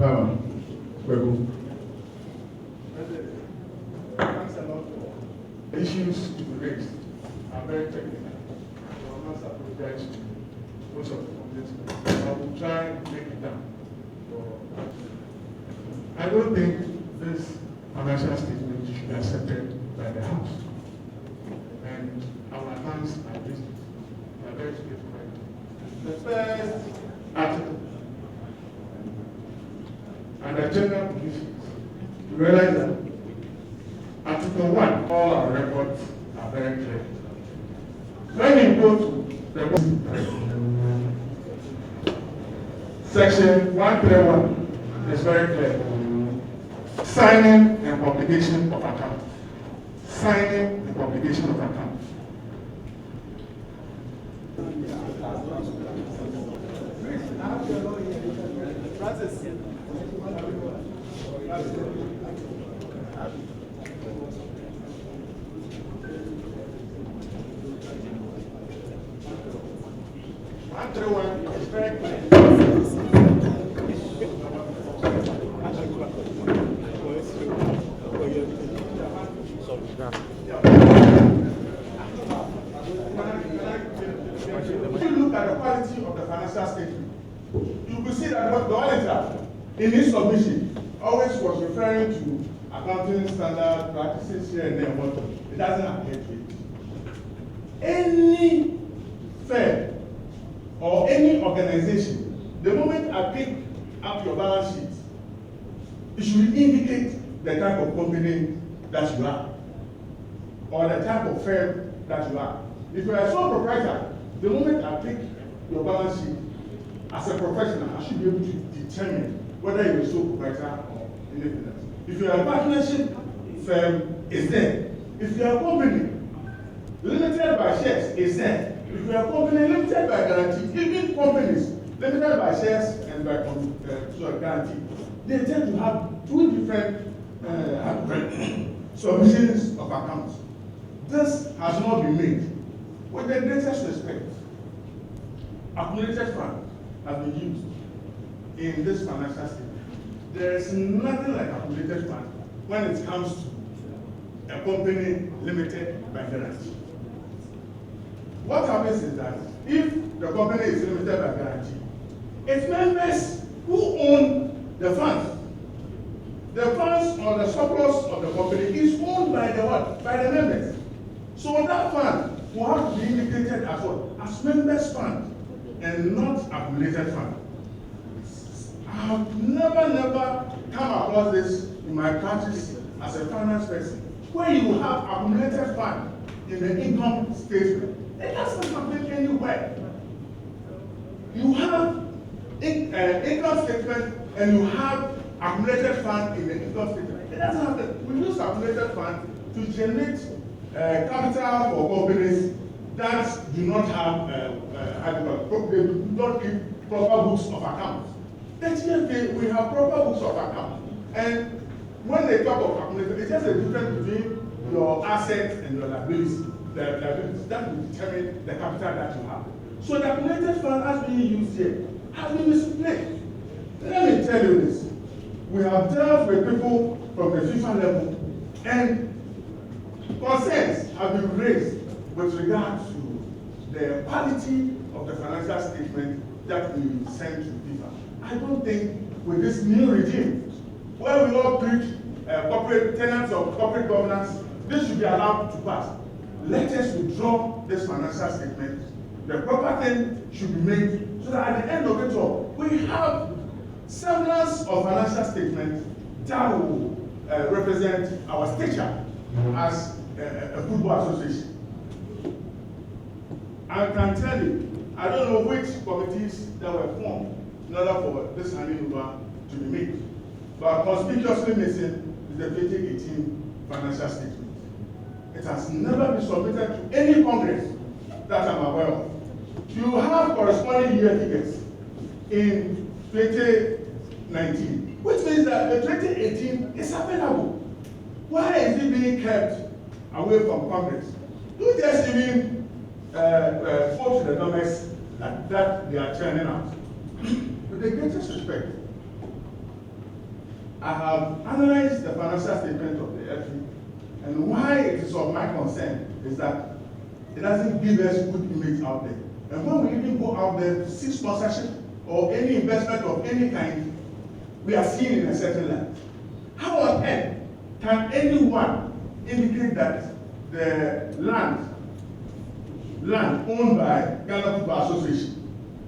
Power. Webu. Thanks a lot for issues to be raised are very technical. So I must apologize to most of the complaints. I will try and break it down. I don't think this financial statement should be accepted by the House. And our accounts are listed. They are very straightforward. The first article and the general conditions, you realize that Article 1, all our records are very clear. When you go to the Section 131 is very clear. Signing and publication of account. Signing and publication of account. Francis. Is very clear. If you look at the quality of the financial statement, you will see that what the auditor in his submission always was referring to accounting standard practices here and there, but it doesn't adhere to it. Any firm or any organization, the moment I pick up your balance sheet, it should indicate the type of company that you are or the type of firm that you are. If you are a sole proprietor, the moment I pick your balance sheet as a professional, I should be able to determine whether you're a sole proprietor or anything else. If you are a partnership firm, it's there. If you are a company limited by shares, it's there. If you are a company limited by guarantee, even companies limited by shares and by guarantee, they tend to have two different submissions of accounts. This has not been made. With the greatest respect, accumulated fund has been used in this financial statement. There is nothing like accumulated fund when it comes to a company limited by guarantee. What happens is that if the company is limited by guarantee, its members who own the funds, the funds or the surplus of the company is owned by the what? By the members. So that fund will have to be indicated as what? As members fund and not accumulated fund. I have never come across this in my practice as a finance person, where you have accumulated fund in the income statement. It doesn't happen anywhere. You have income statement and you have accumulated fund in the income statement. It doesn't happen. We use accumulated fund to generate capital for companies that do not have they do not keep proper books of accounts. At GFA, we have proper books of accounts. And when they talk of accumulated, it's just a difference between your assets and your liabilities. The liabilities that will determine the capital that you have. So the accumulated fund as being used here has been misplaced. Let me tell you this. We have dealt with people from the FIFA level, and concerns have been raised with regard to the quality of the financial statement that we send to FIFA. I don't think with this new regime, where we all treat corporate tenants of corporate governance, this should be allowed to pass. Let us withdraw this financial statement. The proper thing should be made so that at the end of it all, we have semblance of financial statement that will represent our stature as a football association. I can tell you, I don't know which committees that were formed in order for this handing over to be made, but conspicuously missing is the 2018 financial statement. It has never been submitted to any Congress that I'm aware of. You have corresponding year figures in 2019, which means that the 2018 is available. Why is it being kept away from Congress? Do just even quote the numbers that they are churning out. With the greatest respect, I have analyzed the financial statement of the FE, and why it is of my concern is that it doesn't give us good image out there. And when we even go out there to seek sponsorship or any investment of any kind, we are seen in a certain light. How on earth can anyone indicate that the land owned by Ghana Football Association,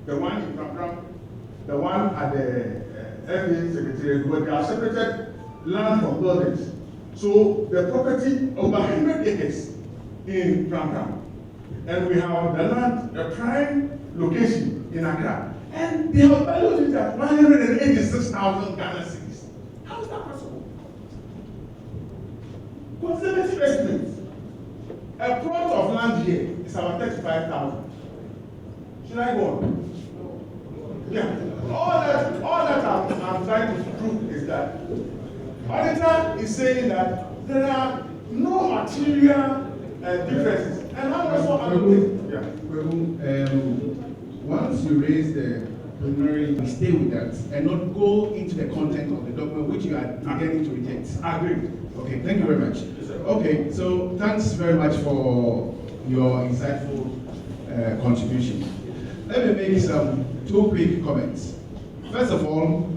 the one in Prampram, the one at the FA Secretariat, where they have separated land from buildings. So the property over 100 acres in Prampram, and we have the land, the prime location in Accra, and they have valued it at 186,000 Ghana cedis. How is that possible? Conservative estimates. A plot of land here is about 35,000. Should I go on? Yeah. All that I'm trying to prove is that auditor is saying that there are no material differences. And I'm also once you raise the preliminary, stay with that and not go into the content of the document which you are beginning to reject. Agreed. Okay, thank you very much. Okay, so thanks very much for your insightful contribution. Let me make some two quick comments. First of all,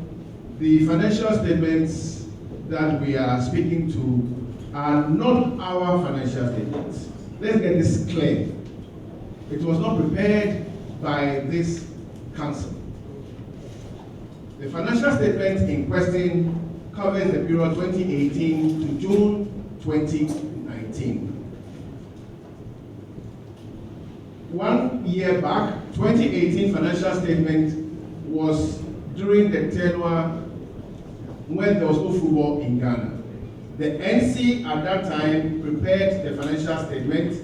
the financial statements that we are speaking to are not our financial statements. Let's get this clear. It was not prepared by this council. The financial statement in question covers the period 2018 to June 2019. 1 year back, 2018 financial statement was during the tenure when there was no football in Ghana. The NC at that time prepared the financial statement,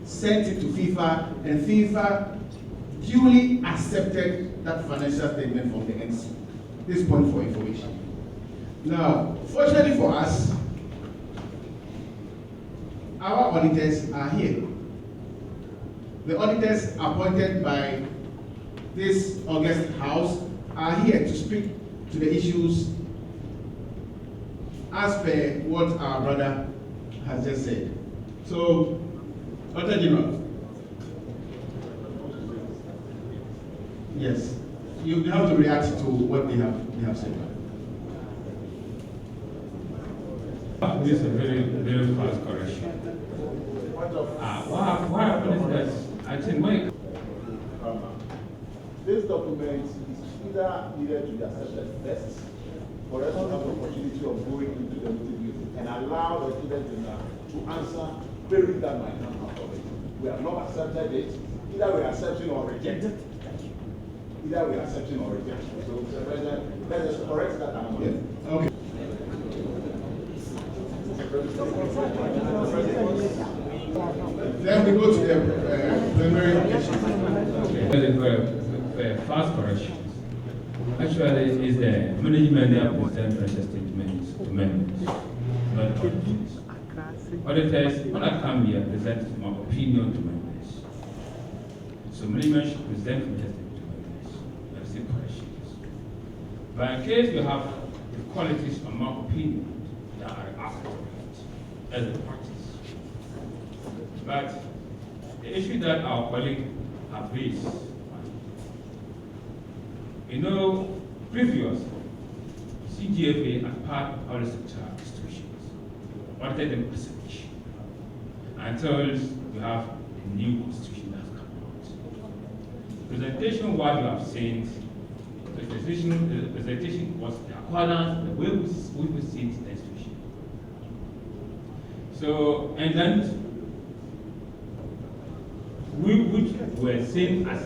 sent it to FIFA, and FIFA duly accepted that financial statement from the NC. This point for information. Now, fortunately for us, our auditors are here. The auditors appointed by this August House are here to speak to the issues as per what our brother has just said. So, Dr. General, yes, you have to react to what they have said. This is a very fast correction. What happened is that I think when this document is either needed to be accepted first, for us to have the opportunity of going into the meeting and allow the student to answer queries that might come out of it. We have not accepted it. Either we are accepting or rejecting. Either we are accepting or rejecting. So, Mr. President, let us correct that amendment. Yeah. Okay. Then we go to the preliminary question. for fast correction. Actually, is the management that present pressure statements to members, not auditors. Auditors, when I come here, present my opinion to members. So management should present pressure statements to members and receive corrections. But in case you have the qualities of my opinion that are asked as a practice. But the issue that our colleagues have raised, you know, previous CGFA as part of our sectoral institutions wanted them presentation until you have a new constitution that's come out. Presentation, what you have seen, the presentation was in accordance with the way we see it in the institution. So, and then we were seen as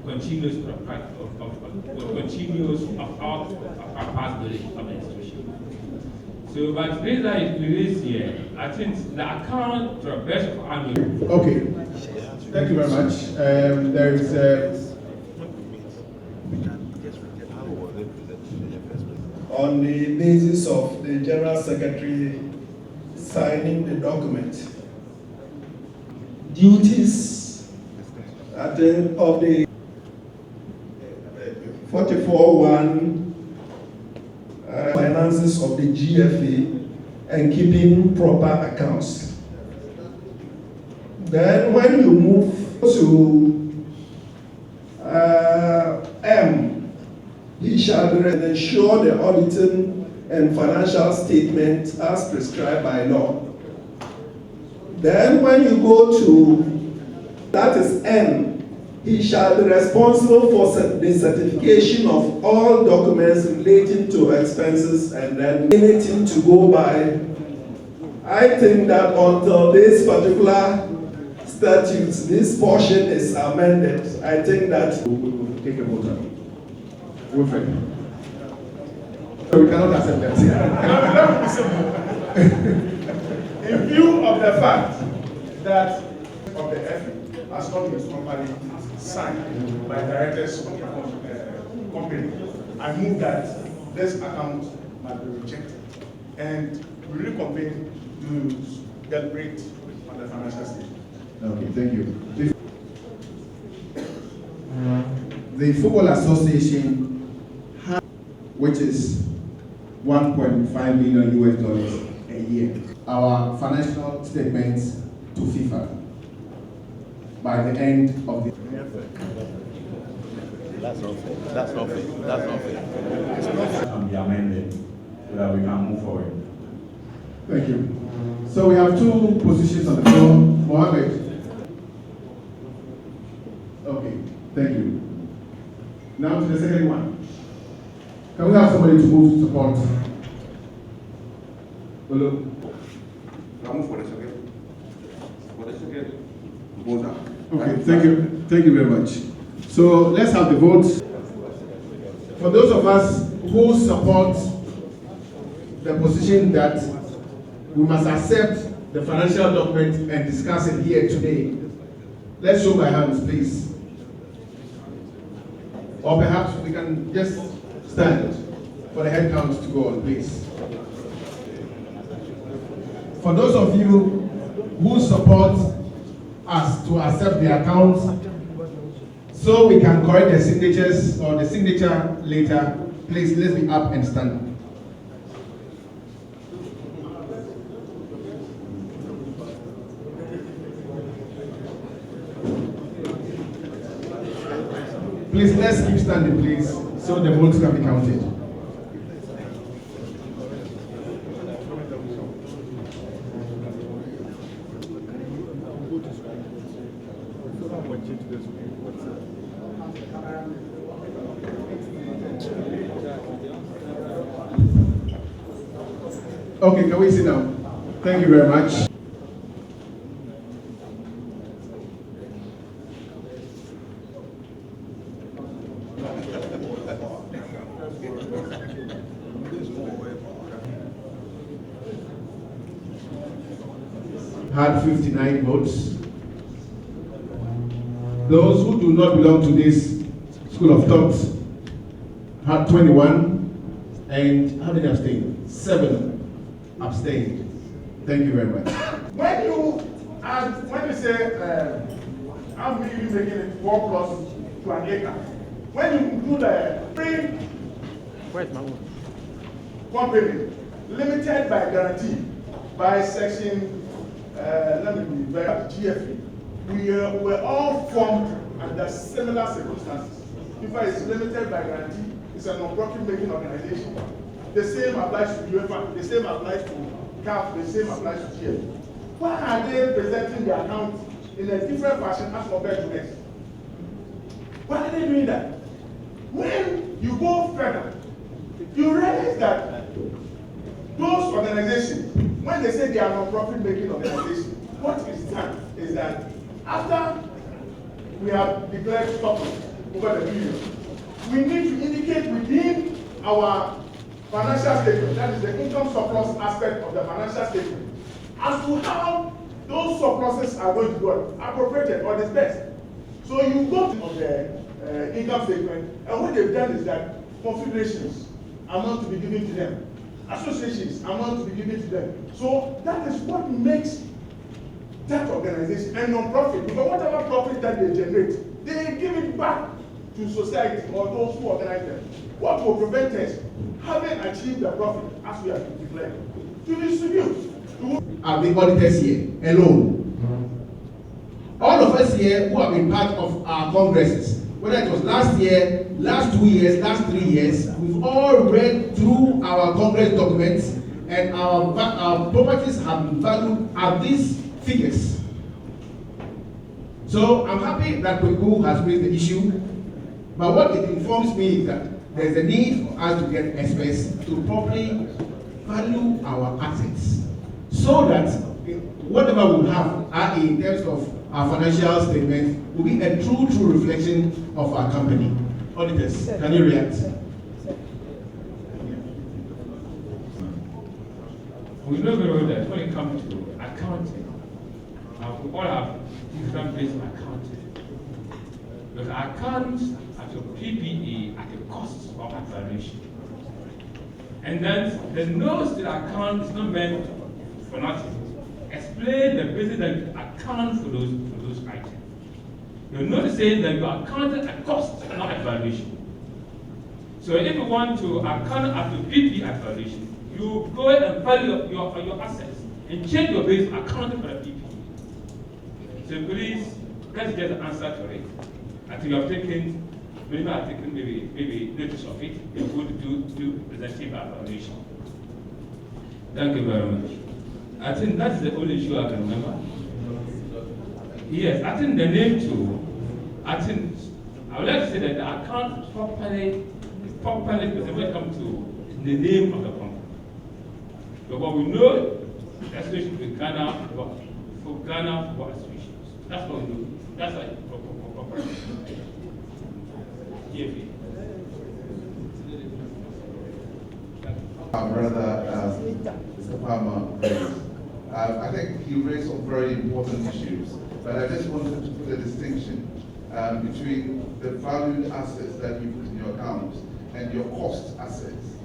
continuous of our past building of the institution. So, but based on this year, I think the account to the best of our Okay, thank you very much. There is on the basis of the General Secretary signing the document, duties of the 44.1 finances of the GFA and keeping proper accounts. Then when you move to M, he shall ensure the auditing and financial statement as prescribed by law. Then when you go to, that is N, he shall be responsible for the certification of all documents relating to expenses and then anything to go by. I think that until this particular statute, this portion is amended, I think that we will take a vote on it. Wilfred. So we cannot accept that. Let me be simple. In view of the fact that of the FE has not been properly signed by directors of the company, I move that this account must be rejected and we reconvene to deliberate on the financial statement. Okay, thank you. The Football Association, which is $1.5 million a year, our financial statements to FIFA by the end of the That's not fair. That's not fair. That's not fair. Can be amended so that we can move forward. Thank you. So we have two positions on the floor. Mohammed. Okay, thank you. Now to the second one. Can we have somebody to move to support? Hello. I move for the second. For the second voter. Okay, thank you. Thank you very much. So let's have the votes. For those of us who support the position that we must accept the financial document and discuss it here today, let's show by hands, please. Or perhaps we can just stand for the head count to go on, please. For those of you who support us to accept the accounts so we can correct the signatures or the signature later, please let's be up and stand. Please, let's keep standing, please, so the votes can be counted. Okay, can we sit down? Thank you very much. Had 59 votes. Those who do not belong to this school of thought had 21, and how did they abstain? 7 abstained. Thank you very much. When you say I'm really making it 4 plus to an acre, when you include a free company limited by guarantee by section let me be very GFA, we were all formed under similar circumstances. FIFA is limited by guarantee. It's a non-profit making organization. The same applies to UEFA, the same applies to CAF, the same applies to GFA. Why are they presenting their account in a different fashion as compared to us? Why are they doing that? When you go further, you realize that those organizations, when they say they are non-profit making organizations, what is done is that after we have declared surplus over the period, we need to indicate within our financial statement, that is the income surplus aspect of the financial statement, as to how those surpluses are going to be appropriated or dispersed. So you go to the income statement, and what they've done is that confederations are not to be given to them. Associations are not to be given to them. So that is what makes that organization a non-profit, because whatever profit that they generate, they give it back to society or those who organize them, what will prevent us having achieved the profit as we have declared to distribute? Are the auditors here alone? All of us here who have been part of our congresses, whether it was last year, last 2 years, last 3 years, we've all read through our congress documents, and our properties have been valued at these figures. So I'm happy that Kweku has raised the issue, but what it informs me is that there's a need for us to get experts to properly value our assets, so that whatever we have in terms of our financial statements will be a true reflection of our company. Auditors, can you react? We know very well that when it comes to accounting, we all have different ways of accounting. Because accounts at your PPE at the cost of evaluation. And then the notes to the account is not meant for nothing. Explain the basis that you account for those items. You're not saying that you are accounting at cost, not at valuation. So if you want to account at the PP at valuation, you go ahead and value your assets and change your base accounting for the PP. So please, let's get the answer to it. I think you have taken, maybe notice of it. You're going to do representative evaluation. Thank you very much. I think that's the only issue I can remember. Yes, I think the name too. I would like to say that the account is properly because when it comes to the name of the company. But what we know, association with Ghana for associations. That's what we know. That's like proper. GFA. Brother Mr. Palmer raised. I think he raised some very important issues, but I just wanted to put a distinction between the valued assets that you put in your accounts and your cost assets.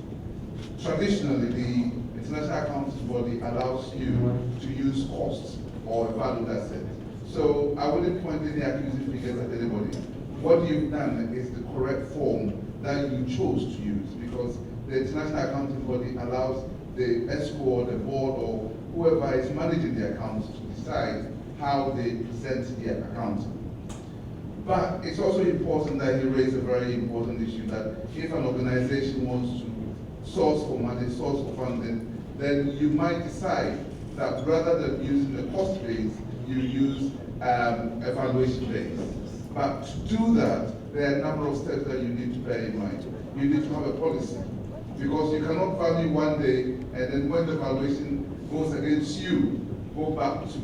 Traditionally, the International Accounting Body allows you to use costs or a valued asset. So I wouldn't point any accusing figures at anybody. What you've done is the correct form that you chose to use, because the International Accounting Body allows the ESCO, the board, or whoever is managing the accounts to decide how they present their accounting. But it's also important that he raised a very important issue that if an organization wants to source for money, source for funding, then you might decide that rather than using a cost base, you use evaluation base. But to do that, there are a number of steps that you need to bear in mind. You need to have a policy, because you cannot value one day and then when the valuation goes against you, go back to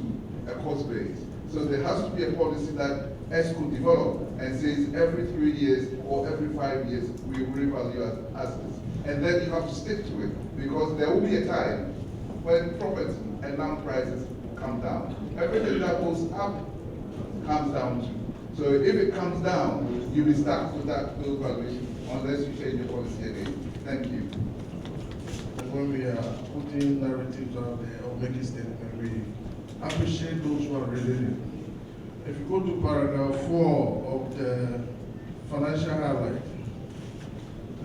a cost base. So there has to be a policy that ESCO develop and says every 3 years or every 5 years we will revalue assets. And then you have to stick to it, because there will be a time when property and land prices come down. Everything that goes up comes down too. So if it comes down, you'll be stuck with those valuations unless you change your policy again. Thank you. When we are putting narratives out there or making statements, we appreciate those who are reading it. If you go to paragraph 4 of the financial highlight,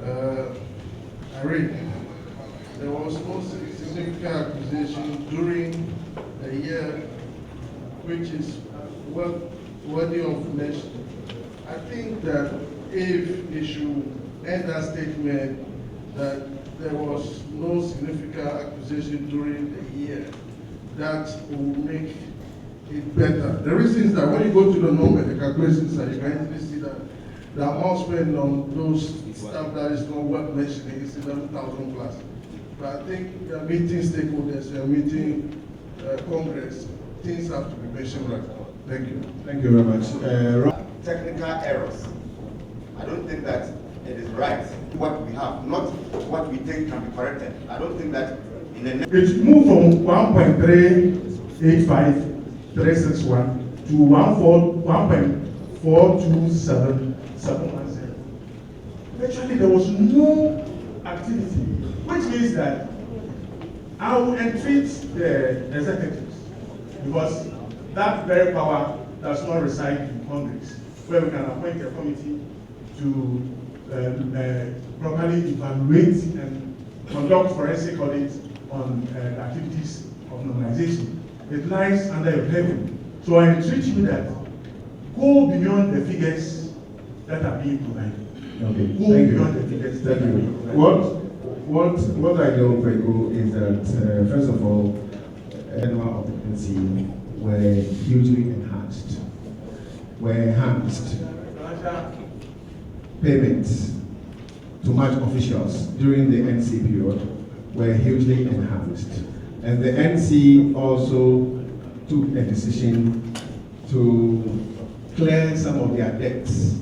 I read, there was no significant acquisition during a year, which is worthy of mention. I think that if it should end that statement that there was no significant acquisition during the year, that will make it better. The reason is that when you go to the number, the calculations, you can easily see that the amount spent on those stuff that is not worth mentioning is 11,000 plus. But I think we are meeting stakeholders, we are meeting Congress. Things have to be mentioned right now. Thank you. Thank you very much. Technical errors. I don't think that it is right. What we have, not what we think can be corrected. I don't think that in the next. It moved from 1.385361 to 1.427710. Actually, there was no activity, which means that I will entreat the executives, because that very power does not reside in Congress, where we can appoint a committee to properly evaluate and conduct forensic audits on the activities of normalization. It lies under your purview. So I entreat you that go beyond the figures that are being provided. Okay, Go thank beyond you. the figures Thank that are you. being provided. What I know, Prego, is that first of all, annual occupancy were hugely enhanced. Payments to match officials during the NC period were hugely enhanced. And the NC also took a decision to clear some of their debts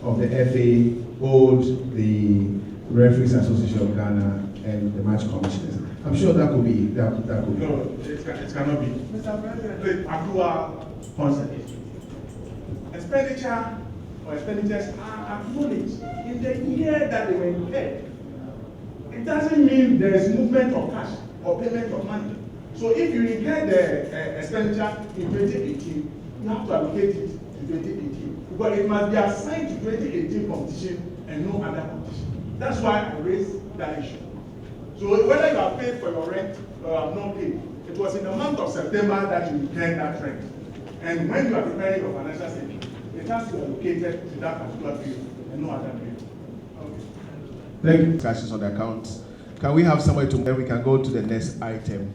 of the FA owed the Referees Association of Ghana and the match commissioners. I'm sure that could be that could be. No, it cannot be. Mr. President, the accrual concept. Expenditure or expenditures are acknowledged in the year that they were incurred. It doesn't mean there is movement of cash or payment of money. So if you incur the expenditure in 2018, you have to allocate it to 2018. But it must be assigned to 2018 competition and no other competition. That's why I raised that issue. So whether you have paid for your rent or have not paid, it was in the month of September that you returned that rent. And when you are preparing your financial statement, it has to be allocated to that particular period and no other period. Okay. Thank you. Discussions on the accounts. Can we have somewhere to then we can go to the next item?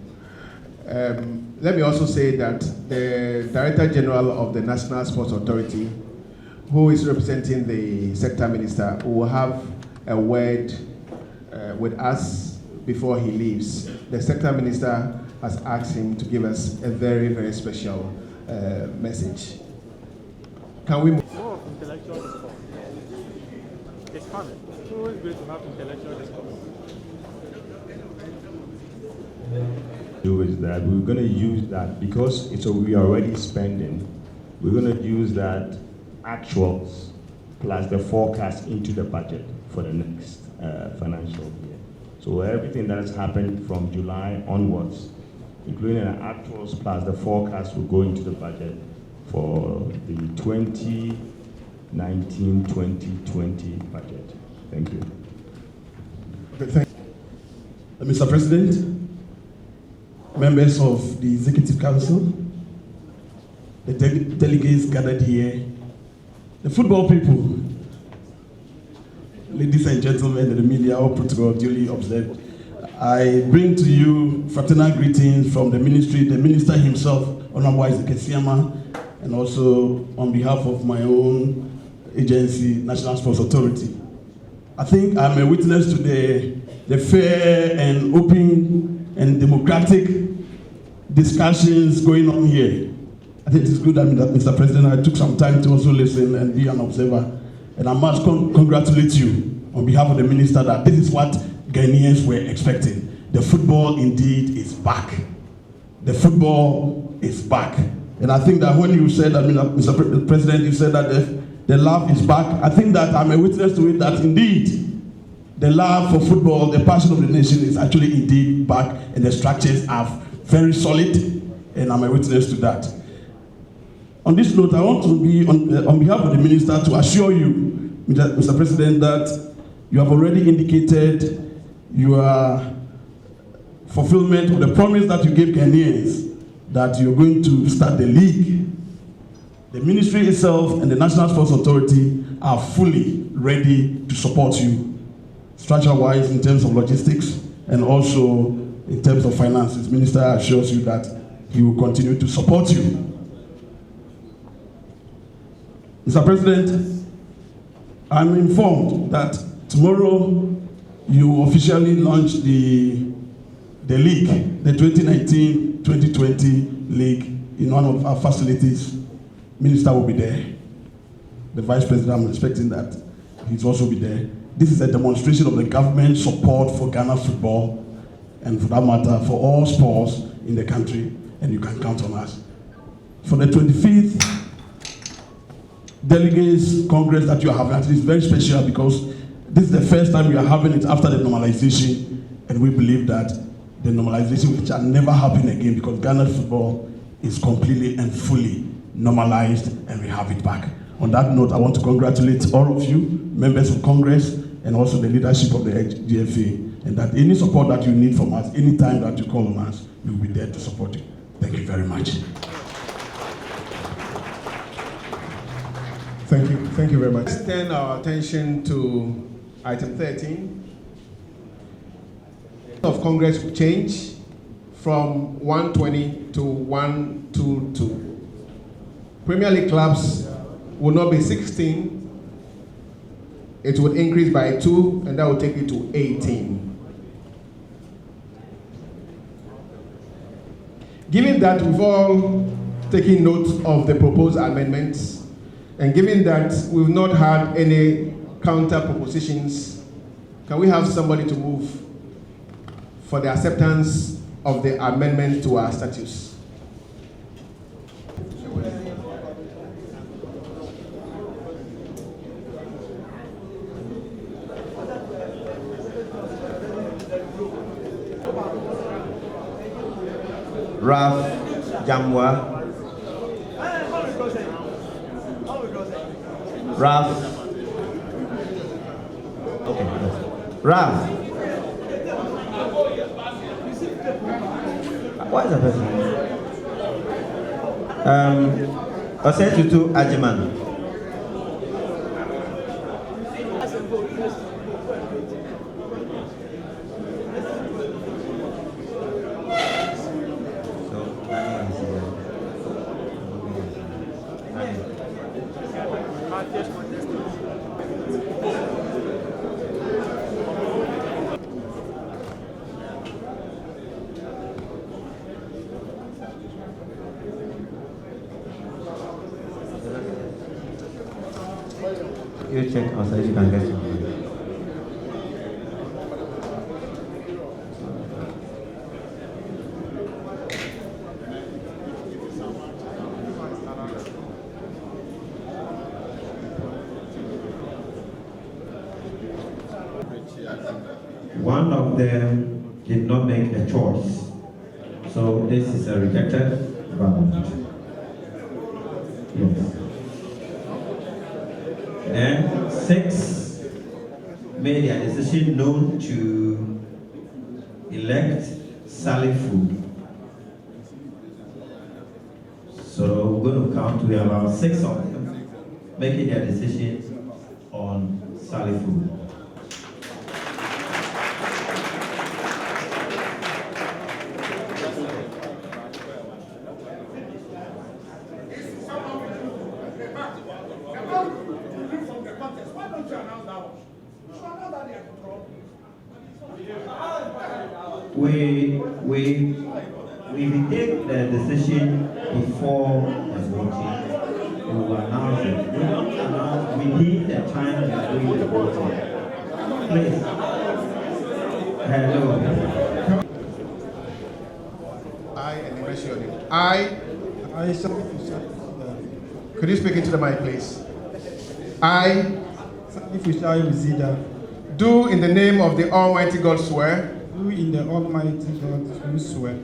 Let me also say that the Director General of the National Sports Authority, who is representing the sector minister, will have a word with us before he leaves. The sector minister has asked him to give us a very, very special message. Can we move? More of intellectual discourse. It's fun. It's always great to have intellectual discourse. Do is that we're going to use that because we are already spending. We're going to use that actuals plus the forecast into the budget for the next financial year. So everything that has happened from July onwards, including the actuals plus the forecast, will go into the budget for the 2019-2020 budget. Thank you. Okay, thank you. Mr. President, members of the Executive Council, the delegates gathered here, the football people, ladies and gentlemen, and the media, all protocol duly observed. I bring to you fraternal greetings from the ministry, the minister himself, Honorable Isaac Esiama, and also on behalf of my own agency, National Sports Authority. I think I'm a witness to the fair and open and democratic discussions going on here. I think it's good that, Mr. President, I took some time to also listen and be an observer. And I must congratulate you on behalf of the minister that this is what Ghanaians were expecting. The football indeed is back. The football is back. And I think that when you said that, Mr. President, you said that the love is back. I think that I'm a witness to it that indeed the love for football, the passion of the nation is actually indeed back, and the structures are very solid, and I'm a witness to that. On this note, I want to be, on behalf of the minister, to assure you, Mr. President, that you have already indicated your fulfillment of the promise that you gave Ghanaians that you're going to start the league. The ministry itself and the National Sports Authority are fully ready to support you, structure-wise in terms of logistics and also in terms of finances. Minister assures you that he will continue to support you. Mr. President, I'm informed that tomorrow you officially launch the league, the 2019-2020 league in one of our facilities. Minister will be there. The Vice President, I'm expecting that he's also be there. This is a demonstration of the government support for Ghana football and for that matter for all sports in the country, and you can count on us. For the 25th Delegates Congress that you are having, actually is very special because this is the first time we are having it after the normalization, and we believe that the normalization which can never happen again because Ghana football is completely and fully normalized and we have it back. On that note, I want to congratulate all of you, members of Congress, and also the leadership of the GFA, and that any support that you need from us, any time that you call on us, we will be there to support you. Thank you very much. Thank you very much. Let's turn our attention to item 13. Of Congress will change from 120 to 122. Premier League clubs will not be 16. It would increase by 2, and that will take it to 18. Given that we've all taken note of the proposed amendments, and given that we've not had any counter propositions, can we have somebody to move for the acceptance of the amendment to our statutes? Ralph Jamwa. Ralph. Okay. Ralph. What is the person? Osetutu Ajiman. You check also if you can get some. One of them did not make a choice, so this is a rejected ballot. Yes. And 6 made a decision known to elect Sally Food. So we're going to count to about 6 of them making their decision on Sally Food. We take the decision before the voting. We will announce it. We don't announce within the time we are doing the voting. Please. Hello. I, and the rest of your name. I. Could you speak into the mic, please? I. Do in the name of the Almighty God swear. Do in the Almighty God who swear.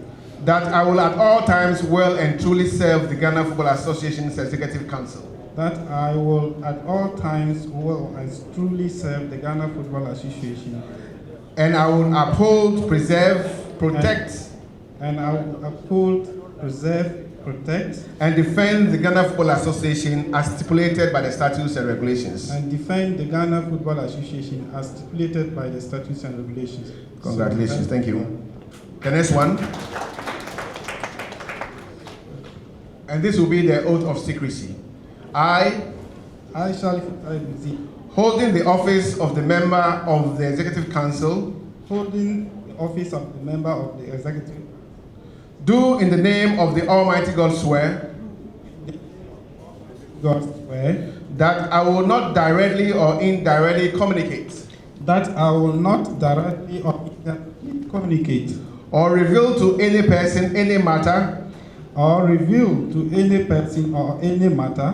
That I will at all times well and truly serve the Ghana Football Association's Executive Council. That I will at all times well and truly serve the Ghana Football Association. And I will uphold, preserve, protect. And I will uphold, preserve, protect. And defend the Ghana Football Association as stipulated by the statutes and regulations. And defend the Ghana Football Association as stipulated by the statutes and regulations. Congratulations, thank you. The next one. And this will be the oath of secrecy. I shall holding the office of the member of the Executive Council. Holding the office of the member of the Executive. Do in the name of the Almighty God swear. God swear. That I will not directly or indirectly communicate. That I will not directly or indirectly communicate. Or reveal to any person any matter. Or reveal to any person or any matter.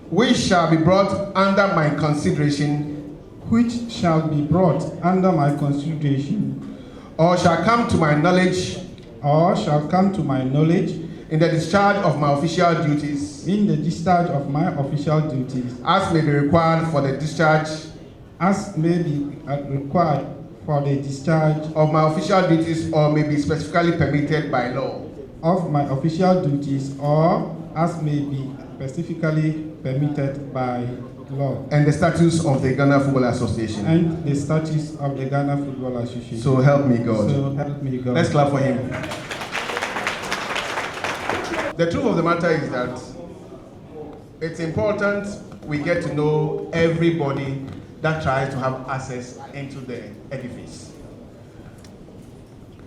Which shall be brought under my consideration. Which shall be brought under my consideration. Or shall come to my knowledge. Or shall come to my knowledge. In the discharge of my official duties. in the discharge of my official duties, as may be required for the discharge as may be required for the discharge of my official duties or may be specifically permitted by law. of my official duties, or as may be specifically permitted by law. And the statutes of the Ghana Football Association. And the statutes of the Ghana Football Association. So help me God. So help me God. Let's clap for him. The truth of the matter is that it's important we get to know everybody that tries to have access into the edifice.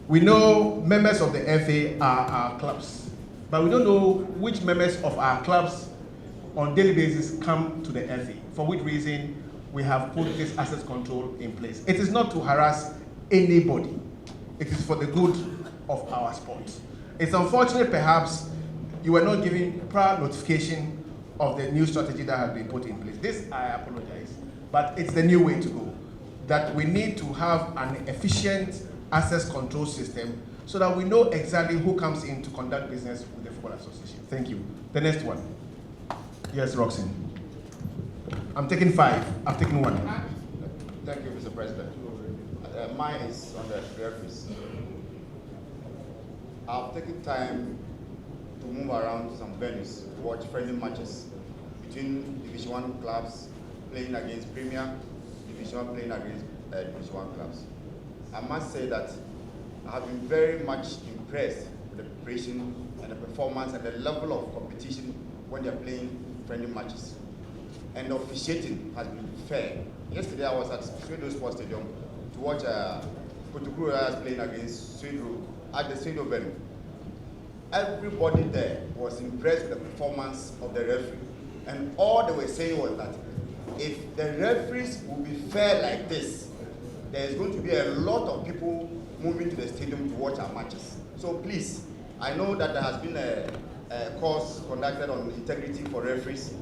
We know members of the FA are our clubs, but we don't know which members of our clubs on daily basis come to the FA, for which reason we have put this access control in place. It is not to harass anybody. It is for the good of our sport. It's unfortunate perhaps you were not given prior notification of the new strategy that has been put in place. This, I apologize, but it's the new way to go. That we need to have an efficient access control system so that we know exactly who comes in to conduct business with the Football Association. Thank you. The next one. Yes, Roxanne. I'm taking 5. I've taken 1. Thank you, Mr. President. Mine is on the referees. I've taken time to move around some venues to watch friendly matches between Division 1 clubs playing against Premier, Division 1 playing against Division 1 clubs. I must say that I have been very much impressed with the preparation and the performance and the level of competition when they're playing friendly matches. And the officiating has been fair. Yesterday I was at Sweden Sports Stadium to watch Kotukuru playing against Sweden at the Sweden venue. Everybody there was impressed with the performance of the referee. And all they were saying was that if the referees will be fair like this, there is going to be a lot of people moving to the stadium to watch our matches. So please, I know that there has been a course conducted on integrity for referees,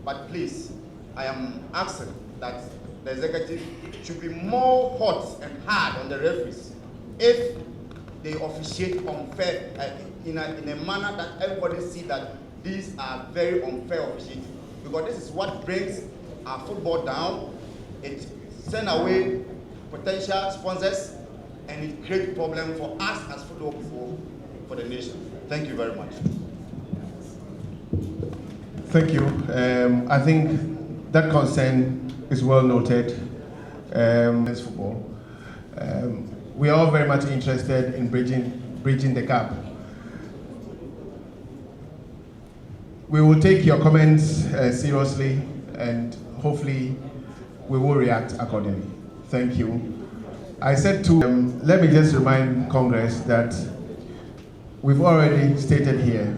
but please, I am asking that the executive should be more hot and hard on the referees if they officiate unfair in a manner that everybody see that these are very unfair officiating, because this is what brings our football down. It sends away potential sponsors and it creates problem for us as football people, for the nation. Thank you very much. Thank you. I think that concern is well noted. Men's football. We are all very much interested in bridging the gap. We will take your comments seriously, and hopefully we will react accordingly. Thank you. I said to let me just remind Congress that we've already stated here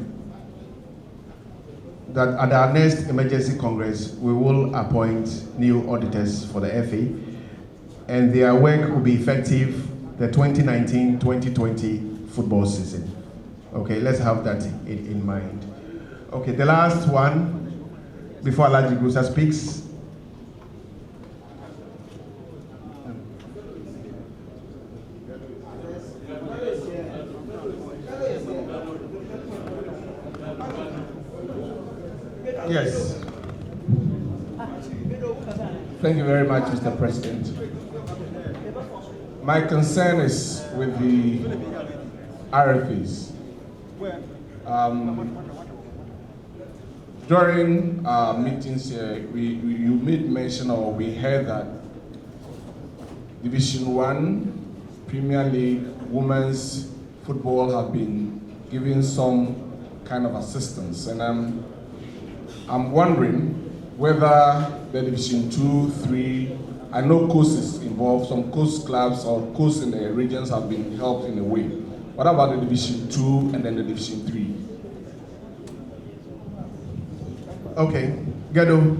that at our next emergency Congress, we will appoint new auditors for the FA, and their work will be effective the 2019-2020 football season. Okay, let's have that in mind. Okay, the last one, before Alaji Gusa speaks. Yes. Thank you very much, Mr. President. My concern is with the RFEs. During our meetings here, you made mention, or we heard that Division 1, Premier League, women's football have been given some kind of assistance, and I'm wondering whether the Division 2, 3, I know coasts is involved, some coast clubs or coasts in the regions have been helped in a way. What about the Division 2 and then the Division 3? Okay, Gado.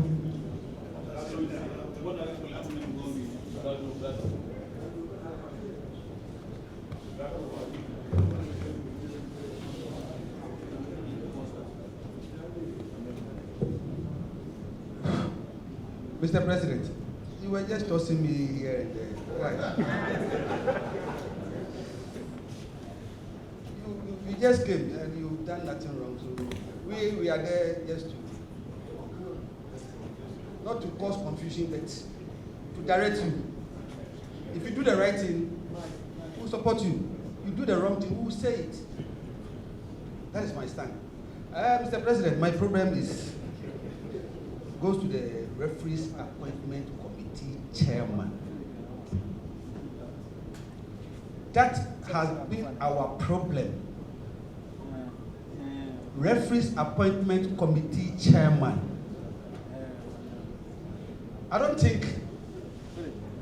Mr. President, you were just tossing me here and there. Why? you just came and you've done nothing wrong, so we are there just to, not to cause confusion, but to direct you. If you do the right thing, we'll support you. You do the wrong thing, we'll say it. That is my stand. Mr. President, my problem goes to the referees appointment committee chairman. That has been our problem. Referees appointment committee chairman. I don't think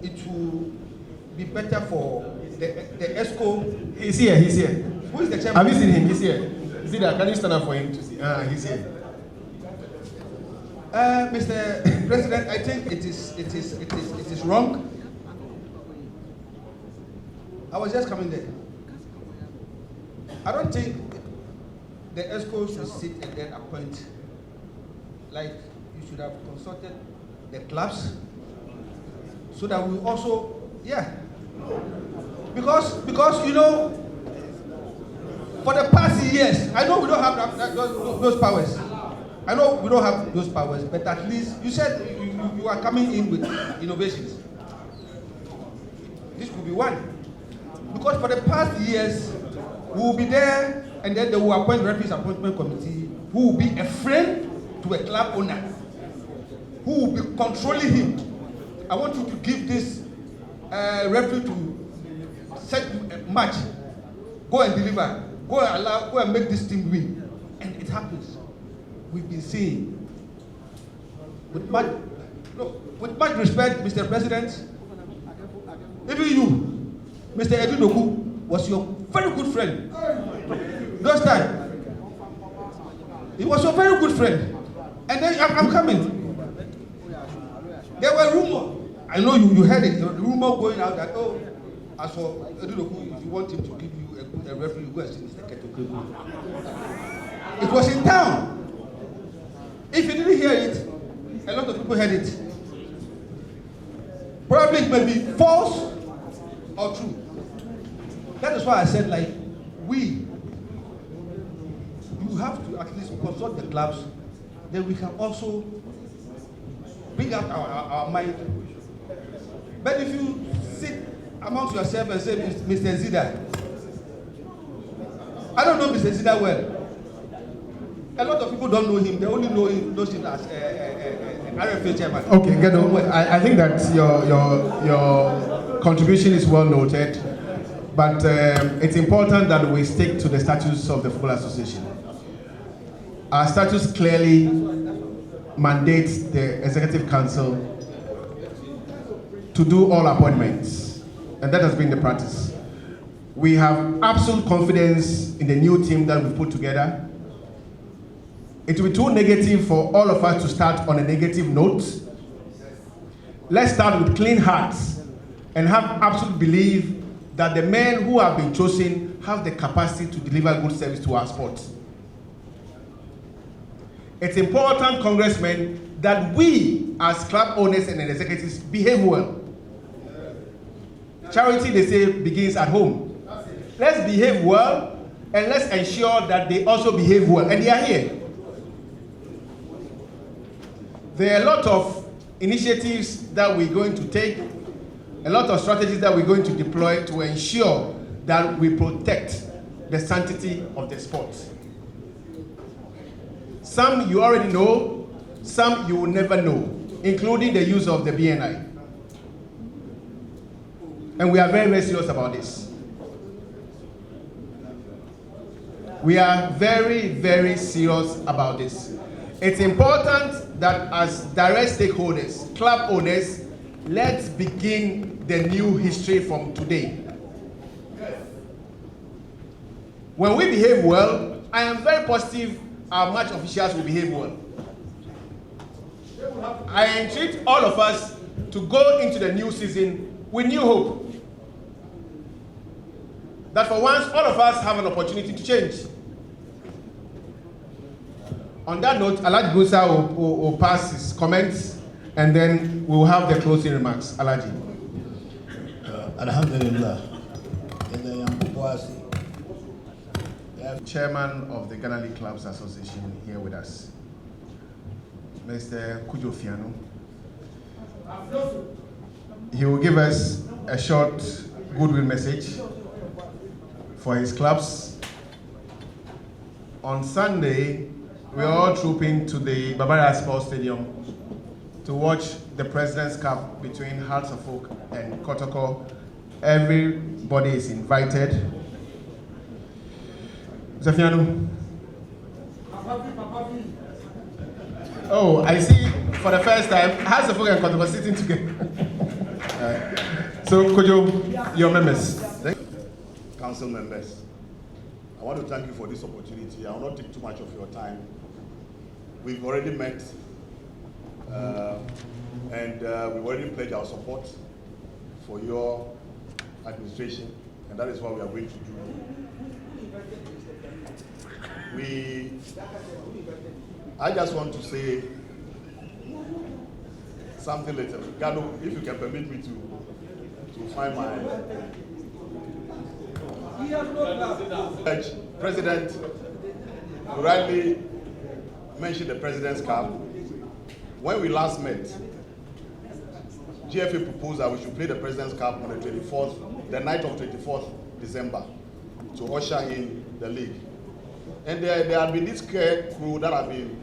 it will be better for the ESCO. He's here. Who is the chairman? Have you seen him? He's here. Is it that? Can you stand up for him to see? He's here. Mr. President, I think it is wrong. I was just coming there. I don't think the ESCO should sit and then appoint. Like, you should have consulted the clubs so that we also, because you know, for the past years, I know we don't have those powers. I know we don't have those powers, but at least you said you are coming in with innovations. This could be one. Because for the past years, we will be there and then they will appoint referees appointment committee who will be a friend to a club owner, who will be controlling him. I want you to give this referee to set a match, go and deliver, go and make this team win. And it happens. We've been seeing. With much respect, Mr. President, even you, Mr. Edunoku, was your very good friend. Those time. He was your very good friend. And then I'm coming. There were rumors. I know you heard it. The rumor going out that, as for Edunoku, if you want him to give you a referee, you go and see Mr. Keto. It was in town. If you didn't hear it, a lot of people heard it. Probably it may be false or true. That is why I said, like, you have to at least consult the clubs, then we can also bring out our mind. But if you sit amongst yourself and say, Mr. Zida, I don't know Mr. Zida well. A lot of people don't know him. They only know him as RFA chairman. Okay, I think that your contribution is well noted, but it's important that we stick to the statutes of the Football Association. Our statutes clearly mandates the Executive Council to do all appointments, and that has been the practice. We have absolute confidence in the new team that we put together. It will be too negative for all of us to start on a negative note. Let's start with clean hearts and have absolute belief that the men who have been chosen have the capacity to deliver good service to our sport. It's important, Congressman, that we as club owners and executives behave well. Charity, they say, begins at home. Let's behave well and let's ensure that they also behave well, and they are here. There are a lot of initiatives that we're going to take, a lot of strategies that we're going to deploy to ensure that we protect the sanctity of the sport. Some you already know, some you will never know, including the use of the BNI. And we are very, very serious about this. We are very, very serious about this. It's important that as direct stakeholders, club owners, let's begin the new history from today. When we behave well, I am very positive our match officials will behave well. I entreat all of us to go into the new season with new hope. That for once, all of us have an opportunity to change. On that note, Alhaji Gusa will pass his comments, and then we'll have the closing remarks. Alhaji. Alhamdulillah. have Chairman of the Ghana League Clubs Association here with us, Mr. Kujo Fiano. He will give us a short goodwill message for his clubs. On Sunday, we are all trooping to the Bavaria Sports Stadium to watch the President's Cup between Hearts of Oak and Kotoko. Everybody is invited. Zafiano. Oh, I see for the first time, Hearts of Oak and Kotoko sitting together. So, Kojo, your members. Council members, I want to thank you for this opportunity. I will not take too much of your time. We've already met and we've already pledged our support for your administration, and that is what we are going to do. I just want to say something little. Gano, if you can permit me to find my President, you rightly mentioned the President's Cup. When we last met, GFA proposed that we should play the President's Cup on the 24th, the night of 24th December, to usher in the league. And there had been this crew that have been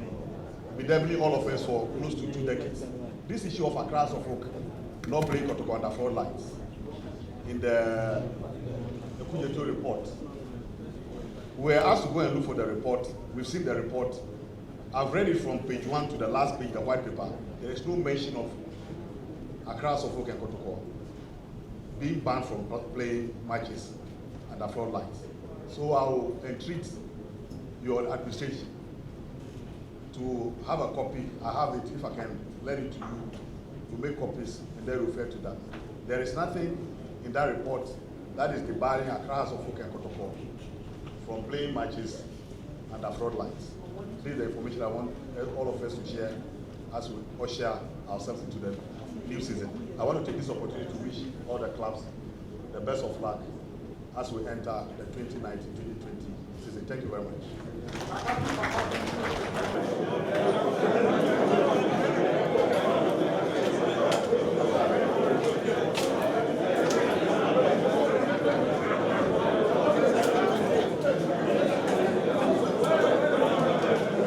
bedeviling all of us for close to 2 decades. This issue of Accra Suffolk not playing Kotoko under fraud lines. In the Kujeto report, we were asked to go and look for the report. We've seen the report. I've read it from page 1 to the last page, the white paper. There is no mention of Accra, Suffolk, and Kotoko being banned from playing matches under fraud lines. So I will entreat your administration to have a copy. I have it, if I can lend it to you, to make copies and then refer to that. There is nothing in that report that is debarring Accra, Suffolk, and Kotoko from playing matches under fraud lines. This is the information I want all of us to share as we usher ourselves into the new season. I want to take this opportunity to wish all the clubs the best of luck as we enter the 2019-2020 season. Thank you very much.